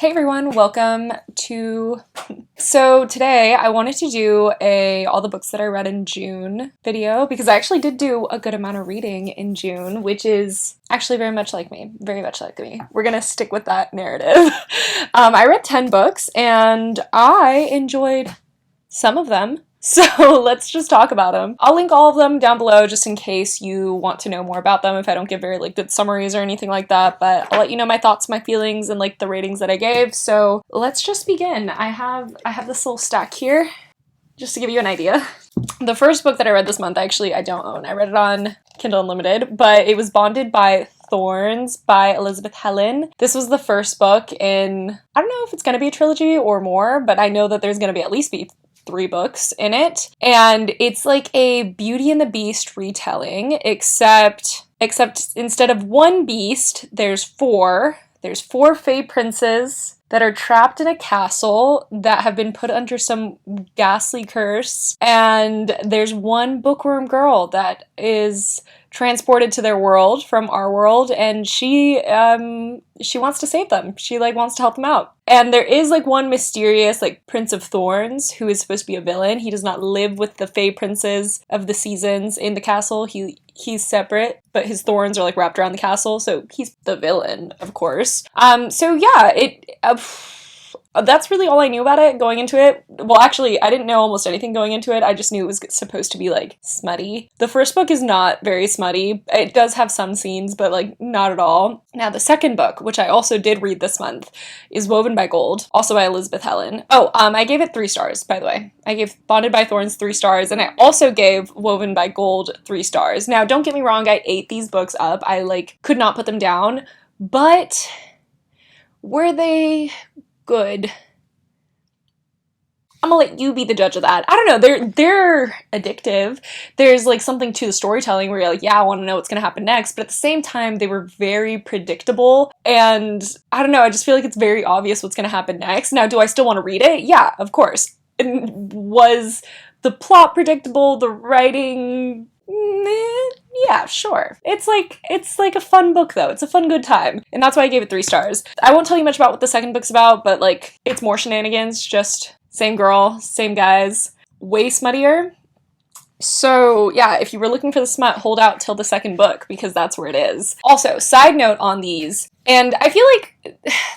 Hey everyone, welcome to... So today I wanted to do a all the books that I read in June video because I actually did do a good amount of reading in June, which is actually very much like me. Very much like me. We're gonna stick with that narrative. I read 10 books and I enjoyed some of them. So let's just talk about them. I'll link all of them down below just in case you want to know more about them if I don't give very good summaries or anything like that, but I'll let you know my thoughts, my feelings, and the ratings that I gave. So let's just begin. I have this little stack here just to give you an idea. The first book that I read this month, I don't own. I read it on Kindle Unlimited, but it was Bonded by Thorns by Elizabeth Helen. This was the first book in, I don't know if it's going to be a trilogy or more, but I know that there's going to at least be 3 books in it, and it's like a Beauty and the Beast retelling, except instead of one beast, there's 4. There's 4 fae princes that are trapped in a castle that have been put under some ghastly curse, and there's one bookworm girl that is transported to their world from our world, and she wants to save them. She wants to help them out. And there is one mysterious Prince of Thorns who is supposed to be a villain. He does not live with the fae princes of the seasons in the castle. He's separate, but his thorns are wrapped around the castle, so he's the villain, of course. So yeah, that's really all I knew about it going into it. Well, actually, I didn't know almost anything going into it. I just knew it was supposed to be smutty. The first book is not very smutty. It does have some scenes, but not at all. Now, the second book, which I also did read this month, is Woven by Gold, also by Elizabeth Helen. Oh, I gave it 3 stars, by the way. I gave Bonded by Thorns 3 stars, and I also gave Woven by Gold 3 stars. Now, don't get me wrong, I ate these books up. I could not put them down, but were they good? I'm gonna let you be the judge of that. I don't know, they're addictive. There's something to the storytelling where you're yeah, I want to know what's gonna happen next, but at the same time they were very predictable, and I don't know, I just feel it's very obvious what's gonna happen next. Now, do I still want to read it? Yeah, of course. Was the plot predictable? The writing? Yeah, sure. It's a fun book though. It's a fun, good time. And that's why I gave it 3 stars. I won't tell you much about what the second book's about, but it's more shenanigans, just same girl, same guys, way smuttier. So yeah, if you were looking for the smut, hold out till the second book because that's where it is. Also, side note on these, and I feel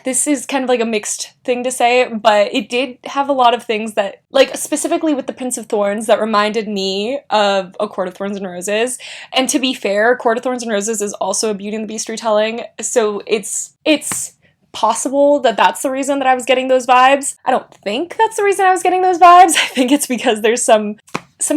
this is kind of a mixed thing to say, but it did have a lot of things that, specifically with the Prince of Thorns, that reminded me of A Court of Thorns and Roses. And to be fair, A Court of Thorns and Roses is also a Beauty and the Beast retelling, so it's possible that that's the reason that I was getting those vibes. I don't think that's the reason I was getting those vibes. I think it's because there's some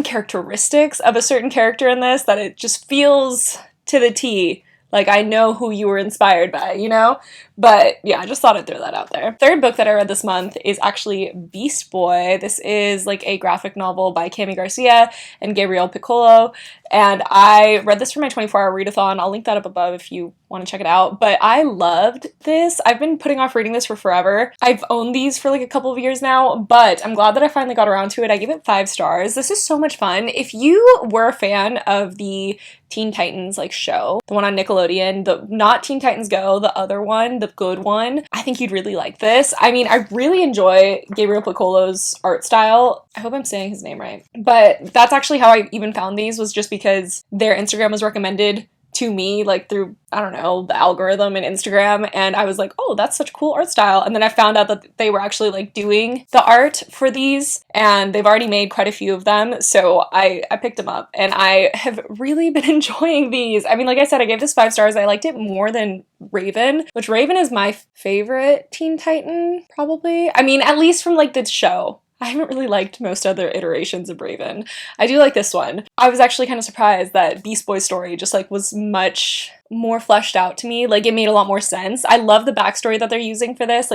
characteristics of a certain character in this that it just feels to the T I know who you were inspired by, you know? But yeah, I just thought I'd throw that out there. Third book that I read this month is actually Beast Boy. This is a graphic novel by Cami Garcia and Gabrielle Piccolo, and I read this for my 24-hour readathon. I'll link that up above if you want to check it out, but I loved this. I've been putting off reading this for forever. I've owned these for a couple of years now, but I'm glad that I finally got around to it. I gave it 5 stars. This is so much fun. If you were a fan of the Teen Titans show, the one on Nickelodeon, not Teen Titans Go, the other one, the good one, I think you'd really like this. I mean, I really enjoy Gabriel Piccolo's art style. I hope I'm saying his name right, but that's actually how I even found these, was just because their Instagram was recommended to me through, I don't know, the algorithm and Instagram, and I was oh, that's such a cool art style. And then I found out that they were actually doing the art for these, and they've already made quite a few of them, so I picked them up and I have really been enjoying these. I mean, like I said, I gave this 5 stars. I liked it more than Raven, which Raven is my favorite Teen Titan, probably. I mean, at least from the show. I haven't really liked most other iterations of Raven. I do like this one. I was actually kind of surprised that Beast Boy's story just was much more fleshed out to me. It made a lot more sense. I love the backstory that they're using for this.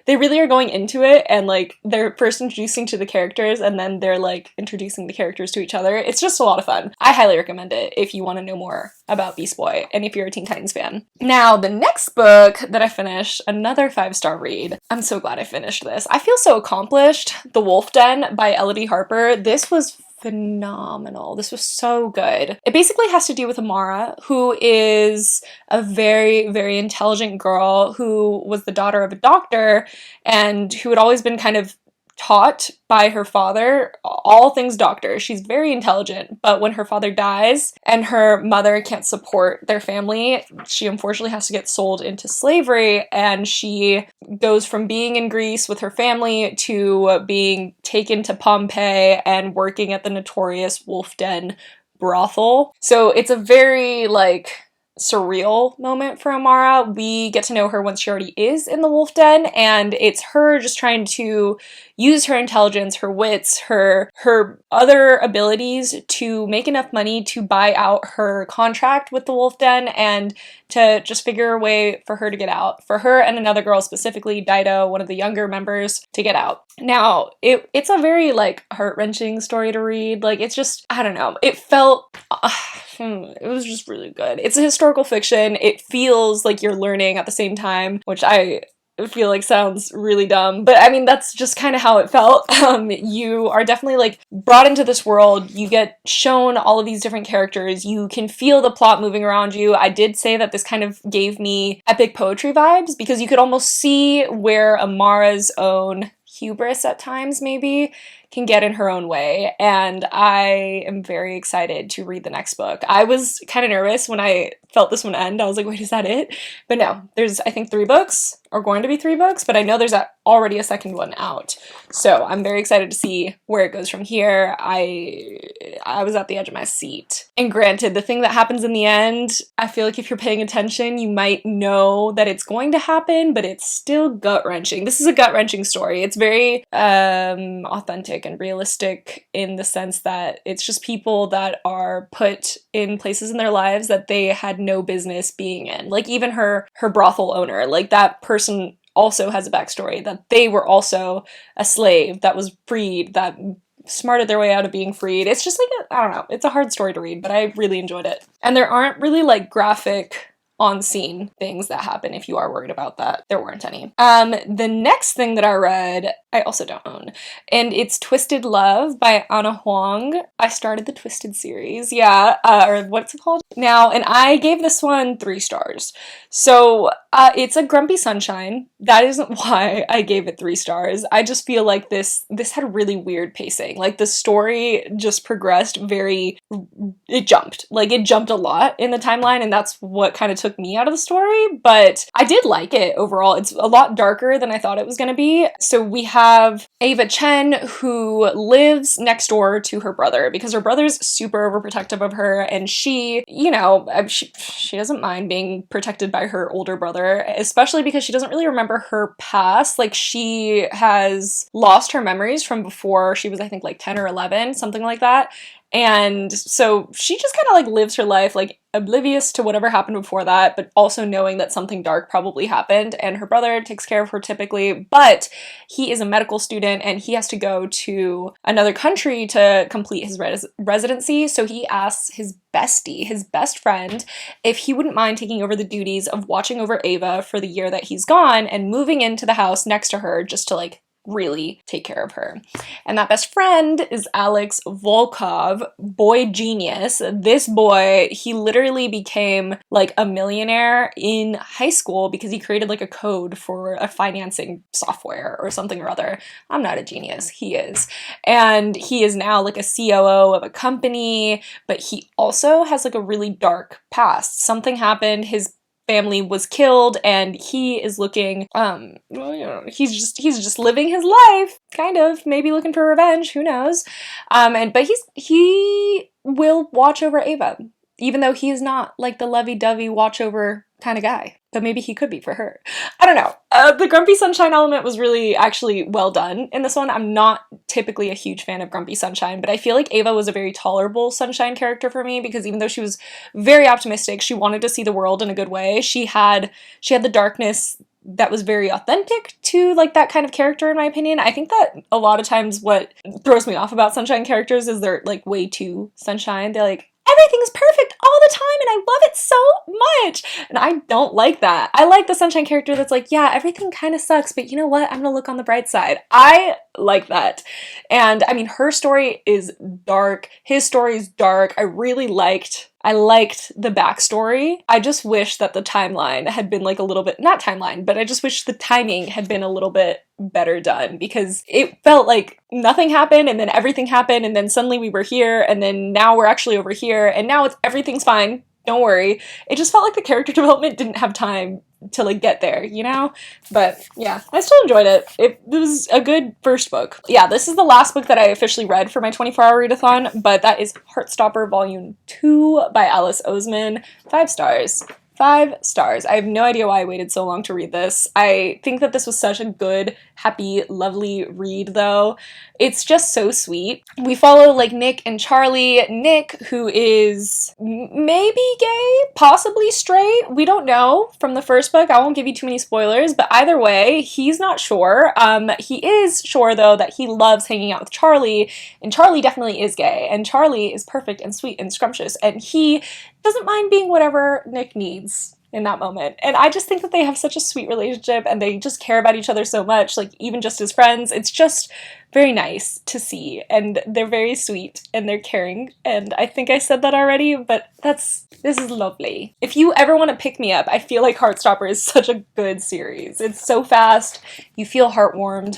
They really are going into it, and they're first introducing to the characters, and then they're introducing the characters to each other. It's just a lot of fun. I highly recommend it if you want to know more about Beast Boy and if you're a Teen Titans fan. Now, the next book that I finished, another 5-star read. I'm so glad I finished this. I feel so accomplished. The Wolf Den by Elodie Harper. This was phenomenal. This was so good. It basically has to do with Amara, who is a very, very intelligent girl who was the daughter of a doctor and who had always been kind of taught by her father all things doctor. She's very intelligent, but when her father dies and her mother can't support their family, she unfortunately has to get sold into slavery, and she goes from being in Greece with her family to being taken to Pompeii and working at the notorious Wolf Den brothel. So it's a very, like, surreal moment for Amara. We get to know her once she already is in the Wolf Den, and it's her just trying to use her intelligence, her wits, her other abilities to make enough money to buy out her contract with the Wolf Den and to just figure a way for her to get out. For her and another girl, specifically Dido, one of the younger members, to get out. Now, it's a very, like, heart-wrenching story to read. Like, it's just, I don't know. It felt... it was just really good. It's a historical fiction. It feels like you're learning at the same time, which I feel like sounds really dumb, but I mean, that's just kind of how it felt. You are definitely, like, brought into this world. You get shown all of these different characters. You can feel the plot moving around you. I did say that this kind of gave me epic poetry vibes because you could almost see where Amara's own hubris at times maybe can get in her own way, and I am very excited to read the next book. I was kind of nervous when I felt this one end. I was like, wait, is that it? But no, there's, I think, 3 books, or going to be 3 books, but I know there's already a second one out. So I'm very excited to see where it goes from here. I was at the edge of my seat. And granted, the thing that happens in the end, I feel like if you're paying attention, you might know that it's going to happen, but it's still gut-wrenching. This is a gut-wrenching story. It's very authentic and realistic in the sense that it's just people that are put in places in their lives that they had no business being in. Like, even her brothel owner, like, that person also has a backstory, that they were also a slave that was freed, that smarted their way out of being freed. It's just like, I don't know, it's a hard story to read, but I really enjoyed it. And there aren't really, like, graphic on-scene things that happen if you are worried about that. There weren't any. The next thing that I read, I also don't own, and it's Twisted Love by Anna Huang. I started the Twisted series, yeah, or what's it called now, and I gave this one 3 stars. So it's a grumpy sunshine. That isn't why I gave it 3 stars. I just feel like this had really weird pacing. Like, the story just progressed it jumped a lot in the timeline, and that's what kind of took me out of the story, but I did like it overall. It's a lot darker than I thought it was going to be. So we have Ava Chen, who lives next door to her brother because her brother's super overprotective of her, and she, you know, she doesn't mind being protected by her older brother, especially because she doesn't really remember her past. Like, she has lost her memories from before she was, I think, like 10 or 11, something like that. And so she just kind of, like, lives her life, like, oblivious to whatever happened before that, but also knowing that something dark probably happened, and her brother takes care of her typically, but he is a medical student and he has to go to another country to complete his residency, so he asks his bestie, his best friend, if he wouldn't mind taking over the duties of watching over Ava for the year that he's gone and moving into the house next to her just to, like, really take care of her. And that best friend is Alex Volkov, boy genius. This boy, he literally became, like, a millionaire in high school because he created, like, a code for a financing software or something or other. I'm not a genius, he is. And he is now, like, a COO of a company, but he also has, like, a really dark past. Something happened, his family was killed, and he is looking, well, you know, he's just living his life, kind of, maybe looking for revenge, who knows, but he will watch over Ava, even though he is not, like, the lovey-dovey watch over kind of guy, but maybe he could be for her. I don't know. The Grumpy Sunshine element was really actually well done in this one. I'm not typically a huge fan of Grumpy Sunshine, but I feel like Ava was a very tolerable Sunshine character for me because even though she was very optimistic, she wanted to see the world in a good way. She had the darkness that was very authentic to, like, that kind of character, in my opinion. I think that a lot of times what throws me off about Sunshine characters is they're, like, way too Sunshine. They, like, everything's perfect all the time and I love it so much. And I don't like that. I like the sunshine character that's like, yeah, everything kind of sucks, but you know what? I'm gonna look on the bright side. I like that. And I mean, her story is dark. His story is dark. I liked the backstory. I just wish that the timeline had been like a little bit, not timeline, but I just wish the timing had been a little bit better done, because it felt like nothing happened and then everything happened and then suddenly we were here and then now we're actually over here and now everything's fine. Don't worry. It just felt like the character development didn't have time to like get there, you know? But yeah, I still enjoyed it. It was a good first book. Yeah, this is the last book that I officially read for my 24-hour readathon, but that is Heartstopper Volume 2 by Alice Oseman. 5 stars. 5 stars. I have no idea why I waited so long to read this. I think that this was such a good, happy, lovely read, though. It's just so sweet. We follow, like, Nick and Charlie. Nick, who is maybe gay, possibly straight. We don't know from the first book. I won't give you too many spoilers, but either way, he's not sure. He is sure, though, that he loves hanging out with Charlie, and Charlie definitely is gay, and Charlie is perfect and sweet and scrumptious, and he doesn't mind being whatever Nick needs in that moment. And I just think that they have such a sweet relationship and they just care about each other so much, like even just as friends. It's just very nice to see, and they're very sweet and they're caring, and I think I said that already, but this is lovely. If you ever want to pick me up, I feel like Heartstopper is such a good series. It's so fast, you feel heartwarmed.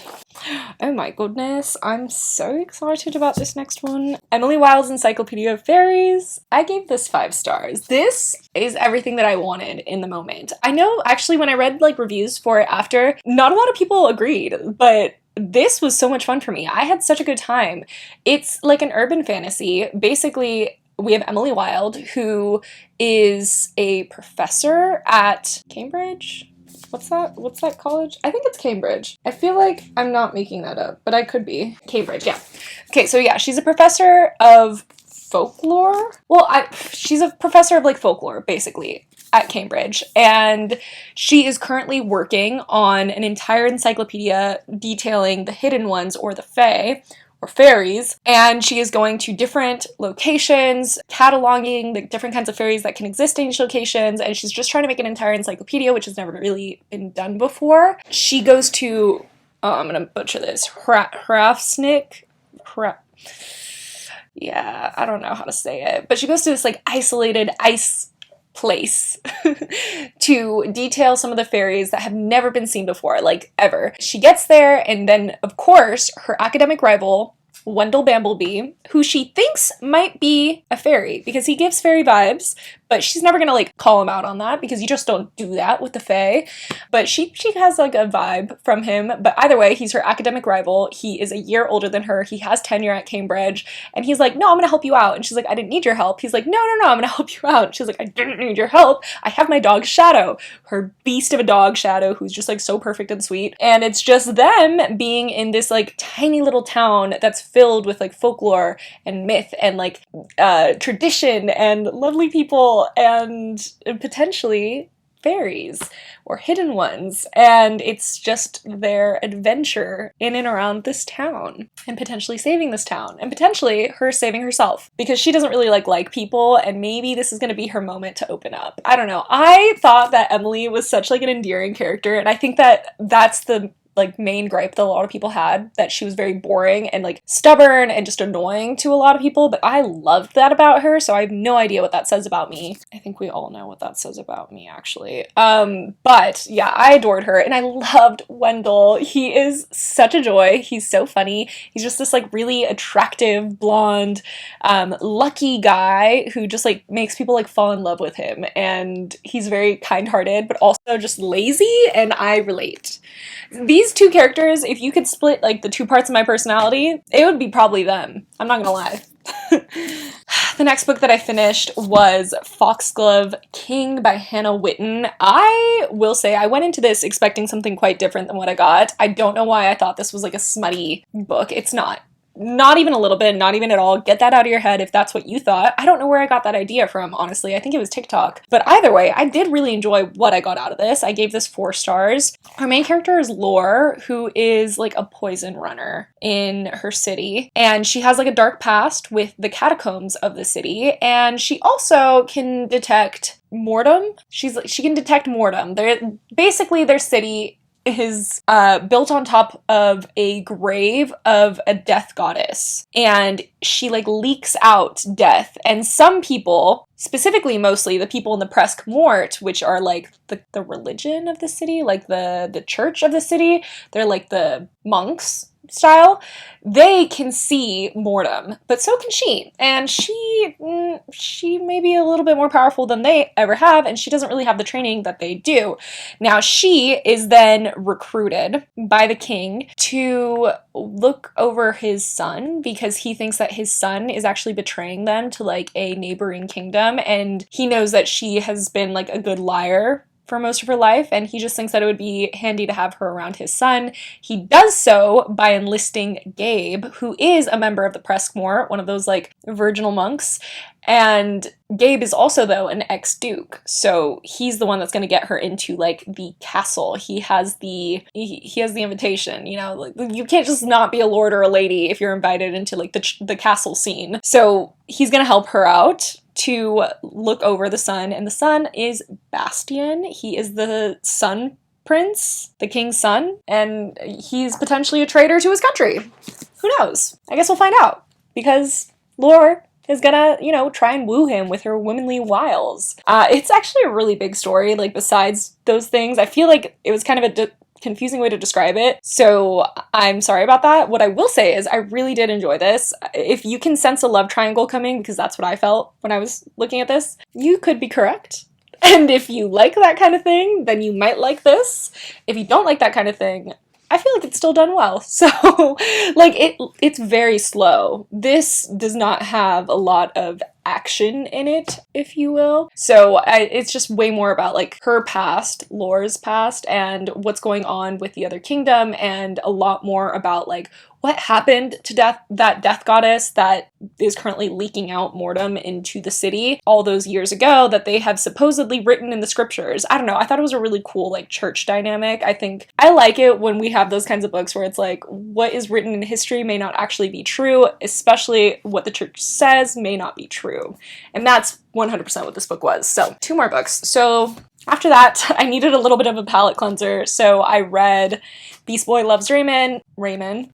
Oh my goodness, I'm so excited about this next one. Emily Wilde's Encyclopedia of Fairies. I gave this 5 stars. This is everything that I wanted in the moment. I know actually when I read like reviews for it after, not a lot of people agreed, but this was so much fun for me. I had such a good time. It's like an urban fantasy. Basically, we have Emily Wilde, who is a professor at Cambridge. What's that college? I think it's Cambridge. I feel like I'm not making that up, but I could be. Cambridge, yeah. Okay, so yeah, she's a professor of folklore. Well, she's a professor of like folklore, basically, at Cambridge, and she is currently working on an entire encyclopedia detailing the hidden ones, or the fae, or fairies, and she is going to different locations, cataloging the different kinds of fairies that can exist in each locations, and she's just trying to make an entire encyclopedia, which has never really been done before. She goes to, I'm gonna butcher this, Hrafsnik? Yeah, I don't know how to say it, but she goes to this like isolated ice place to detail some of the fairies that have never been seen before, like ever. She gets there, and then of course her academic rival Wendell Bamblebee, who she thinks might be a fairy because he gives fairy vibes, but she's never gonna like call him out on that because you just don't do that with the fae. But she has like a vibe from him. But either way, he's her academic rival. He is a year older than her. He has tenure at Cambridge, and he's like, no, I'm gonna help you out. And she's like, I didn't need your help. He's like, no, I'm gonna help you out. And she's like, I didn't need your help. I have my dog Shadow, her beast of a dog Shadow, who's just like so perfect and sweet. And it's just them being in this like tiny little town that's filled with like folklore and myth and like tradition and lovely people and potentially fairies or hidden ones, and it's just their adventure in and around this town and potentially saving this town and potentially her saving herself because she doesn't really like people, and maybe this is going to be her moment to open up. I don't know. I thought that Emily was such like an endearing character, and I think that that's the like main gripe that a lot of people had, that she was very boring and like stubborn and just annoying to a lot of people, but I loved that about her, so I have no idea what that says about me. I think we all know what that says about me, actually. But yeah, I adored her, and I loved Wendell. He is such a joy. He's so funny. He's just this like really attractive, blonde, lucky guy who just like makes people like fall in love with him, and he's very kind-hearted, but also just lazy, and I relate. These two characters, if you could split like the two parts of my personality, it would be probably them. I'm not gonna lie. The next book that I finished was Foxglove King by Hannah Whitten. I will say I went into this expecting something quite different than what I got. I don't know why I thought this was like a smutty book. It's not. Not even a little bit, not even at all. Get that out of your head if that's what you thought. I don't know where I got that idea from, honestly. I think it was TikTok. But either way, I did really enjoy what I got out of this. I gave this 4 stars. Our main character is Lore, who is like a poison runner in her city. And she has like a dark past with the catacombs of the city. And she also can detect mortem. She can detect mortem. Basically, their city is built on top of a grave of a death goddess, and she like leaks out death. And some people, specifically mostly the people in the Presque Mort, which are like the religion of the city, like the church of the city, they're like the monks style, they can see mortem, but so can she. And she may be a little bit more powerful than they ever have, and she doesn't really have the training that they do. Now, she is then recruited by the king to look over his son, because he thinks that his son is actually betraying them to like a neighboring kingdom, and he knows that she has been like a good liar for most of her life, and he just thinks that it would be handy to have her around his son. He does so by enlisting Gabe, who is a member of the Presque Mort, one of those like virginal monks. And Gabe is also, though, an ex-duke, so he's the one that's going to get her into like the castle. He has the invitation, you know, like you can't just not be a lord or a lady if you're invited into like the castle scene. So he's going to help her out to look over the son, and the son is Bastian. He is the sun prince, the king's son, and he's potentially a traitor to his country. Who knows? I guess we'll find out, because Lore is gonna, you know, try and woo him with her womanly wiles. It's actually a really big story, like, besides those things. I feel like it was kind of a confusing way to describe it, so I'm sorry about that. What I will say is I really did enjoy this. If you can sense a love triangle coming, because that's what I felt when I was looking at this, you could be correct. And if you like that kind of thing, then you might like this. If you don't like that kind of thing, I feel like it's still done well. So, like, it's very slow. This does not have a lot of action in it, if you will. So it's just way more about like her past, Lore's past, and what's going on with the other kingdom, and a lot more about like what happened to that death goddess that is currently leaking out mortem into the city all those years ago that they have supposedly written in the scriptures. I don't know. I thought it was a really cool like church dynamic. I think I like it when we have those kinds of books where it's like what is written in history may not actually be true, especially what the church says may not be true. And that's 100% what this book was. So 2 more books. So after that, I needed a little bit of a palate cleanser, so I read Beast Boy Loves Raymond.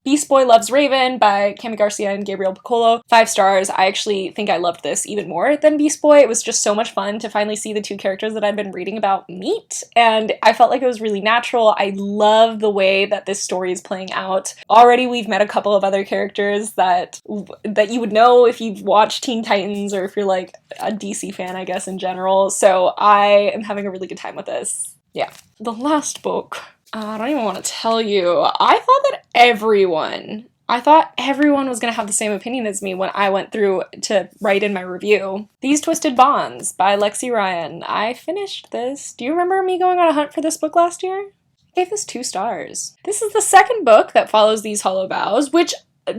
Beast Boy Loves Raven by Cami Garcia and Gabriel Piccolo. 5 stars. I actually think I loved this even more than Beast Boy. It was just so much fun to finally see the 2 characters that I'd been reading about meet, and I felt like it was really natural. I love the way that this story is playing out. Already we've met a couple of other characters that you would know if you've watched Teen Titans, or if you're like a DC fan, I guess, in general. So I am having a really good time with this. Yeah. The last book, I don't even want to tell you. I thought everyone was going to have the same opinion as me when I went through to write in my review. These Twisted Bonds by Lexi Ryan. I finished this. Do you remember me going on a hunt for this book last year? I gave this 2 stars. This is the second book that follows These Hollow Vows, which,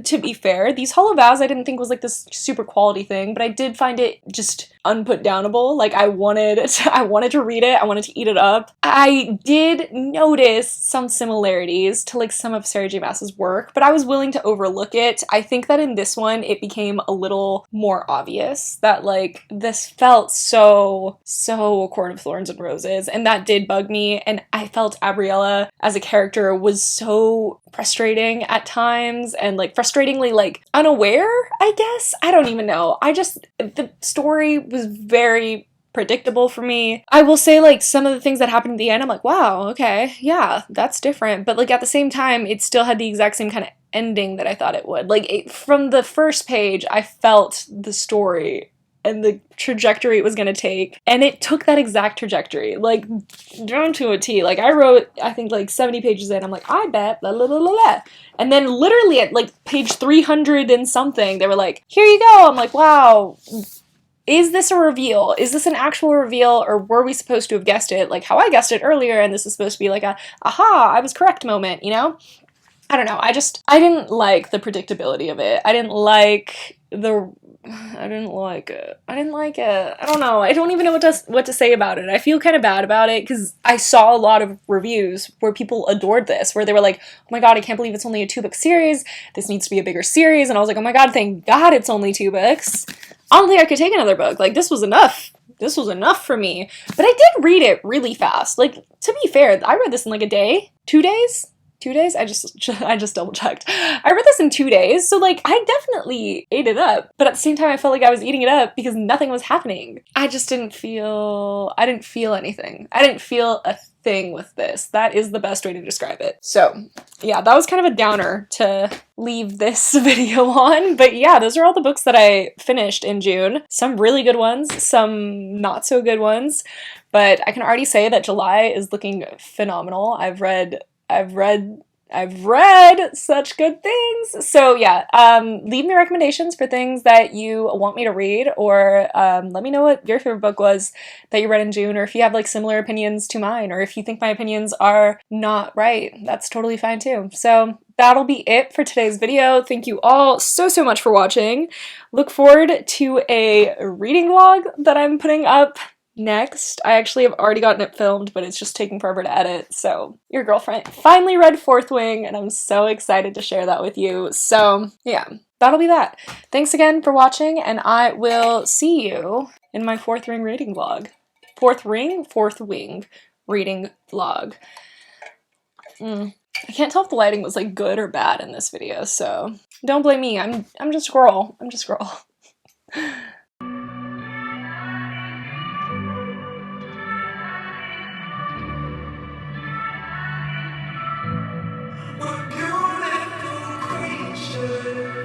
to be fair, These Hollow Vows I didn't think was like this super quality thing, but I did find it just unputdownable. Like, I wanted to read it. I wanted to eat it up. I did notice some similarities to like some of Sarah J. Maas's work, but I was willing to overlook it. I think that in this one it became a little more obvious that like this felt so A Court of Thorns and Roses, and that did bug me. And I felt Abriella as a character was so frustrating at times, and like frustratingly like unaware, I guess. I don't even know. The story was very predictable for me. I will say, like, some of the things that happened at the end, I'm like, wow, okay, yeah, that's different. But like at the same time, it still had the exact same kind of ending that I thought it would. Like, from the first page, I felt the story and the trajectory it was going to take, and it took that exact trajectory, like, down to a T. Like, I wrote, I think, like, 70 pages in, I'm like, I bet, la la la la la. And then literally at, like, page 300 and something, they were like, here you go. I'm like, wow, is this a reveal? Is this an actual reveal, or were we supposed to have guessed it, like how I guessed it earlier, and this is supposed to be like a, aha, I was correct moment, you know? I don't know, I didn't like the predictability of it. I didn't like the I didn't like it. I didn't like it. I don't know. I don't even know what to say about it. I feel kind of bad about it because I saw a lot of reviews where people adored this, where they were like, oh my god, I can't believe it's only a 2-book series. This needs to be a bigger series. And I was like, oh my god, thank god it's only 2 books. I don't think I could take another book. Like, this was enough. This was enough for me. But I did read it really fast. Like, to be fair, I read this in like a day, 2 days. 2 days? I just double checked. I read this in 2 days, so like I definitely ate it up. But at the same time, I felt like I was eating it up because nothing was happening. I didn't feel anything. I didn't feel a thing with this. That is the best way to describe it. So yeah, that was kind of a downer to leave this video on. But yeah, those are all the books that I finished in June. Some really good ones, some not so good ones. But I can already say that July is looking phenomenal. I've read such good things. So yeah, leave me recommendations for things that you want me to read, or let me know what your favorite book was that you read in June, or if you have like similar opinions to mine, or if you think my opinions are not right, that's totally fine too. So that'll be it for today's video. Thank you all so much for watching. Look forward to a reading vlog that I'm putting up next. I actually have already gotten it filmed, but it's just taking forever to edit. So your girlfriend finally read Fourth Wing, and I'm so excited to share that with you. So yeah, that'll be that. Thanks again for watching, and I will see you in my Fourth Wing reading vlog. Fourth Wing reading vlog. I can't tell if the lighting was like good or bad in this video, so don't blame me. I'm just a girl. I'm just a girl. What beautiful creature.